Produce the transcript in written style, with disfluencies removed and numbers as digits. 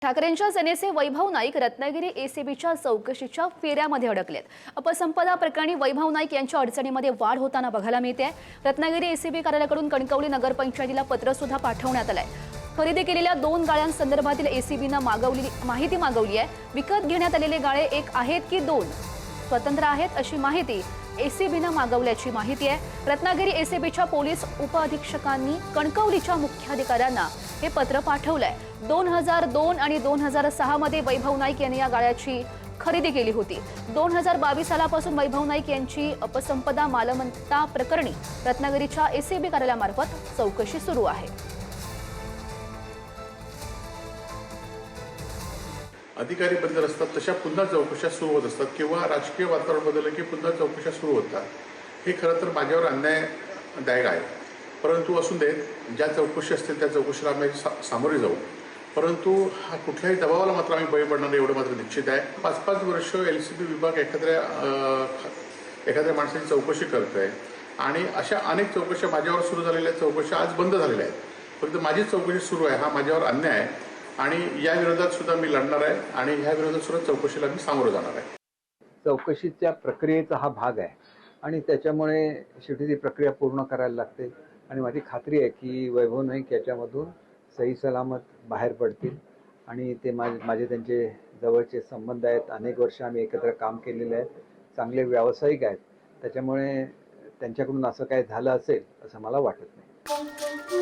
ठाकरेंच्या सेनेचे वैभव नाईक रत्नागिरी एसीबीच्या चौकशीच्या फेऱ्यामध्ये अडकलेत। अपसंपदा प्रकरणी वैभव नाईक यांच्या अडचणीमध्ये वाढ होताना बघायला मिळते। रत्नागिरी एसीबी कार्यालयाकडून कणकवली नगरपंचायतीला पत्र सुद्धा पाठवण्यात आलंय। खरेदी केलेल्या 2 गाळ्यांसंदर्भातील एसीबीने माहिती मागवली आहे। विकत घेण्यात आलेले गाळे 1 आहेत की 2 स्वतंत्र आहेत अशी माहिती एसीबीने मागवल्याची माहिती आहे। रत्नागिरी एसीबीच्या पोलीस उपअधीक्षकांनी कणकवलीच्या मुख्याधिकाऱ्यांना हे पत्र पाठवलंय। 2002 आणि 2006 मध्ये वैभव नाईक यांनी या गाळ्याची खरेदी केली होती। 2022 सालापासून वैभव नाईक यांची अपसंपदा मालमत्ता प्रकरणी रत्नागिरीच्या एसीबी कार्यालयामार्फत चौकशी सुरू आहे। अधिकारी बदल असतात तशा पुन्हा चौकशा सुरू होत असतात किंवा राजकीय वातावरण बदललं की पुन्हा चौकशा सुरू होतात। हे खरं तर माझ्यावर अन्यायदायक आहे, परंतु असून देत, ज्या चौकशी असतील त्या चौकशीला आम्ही सामोरे जाऊ, परंतु हा कुठल्याही दबावाला मात्र आम्ही बळी पडणार एवढं मात्र निश्चित आहे। 5-5 वर्ष LCB विभाग एखाद्या माणसाची चौकशी करतोय आणि अशा अनेक चौकशा माझ्यावर सुरू झालेल्या चौकशा आज बंद झालेल्या आहेत, फक्त माझीच चौकशी सुरू आहे। हा माझ्यावर अन्याय आहे आणि या विरोधात सुद्धा मी लढणार आहे आणि ह्या विरोधात सुद्धा चौकशीला मी सामोरं जाणार आहे। चौकशीच्या प्रक्रियेचा हा भाग आहे आणि त्याच्यामुळे शेवटी ती प्रक्रिया पूर्ण करायला लागते आणि माझी खात्री आहे की वैभव नाईक याच्यामधून सही सलामत बाहेर पडतील आणि ते माझे त्यांचे जवळचे संबंध आहेत। अनेक वर्ष आम्ही एकत्र काम केलेले आहे, चांगले व्यावसायिक आहेत, त्याच्यामुळे त्यांच्याकडून असं काही झालं असेल असं मला वाटत नाही।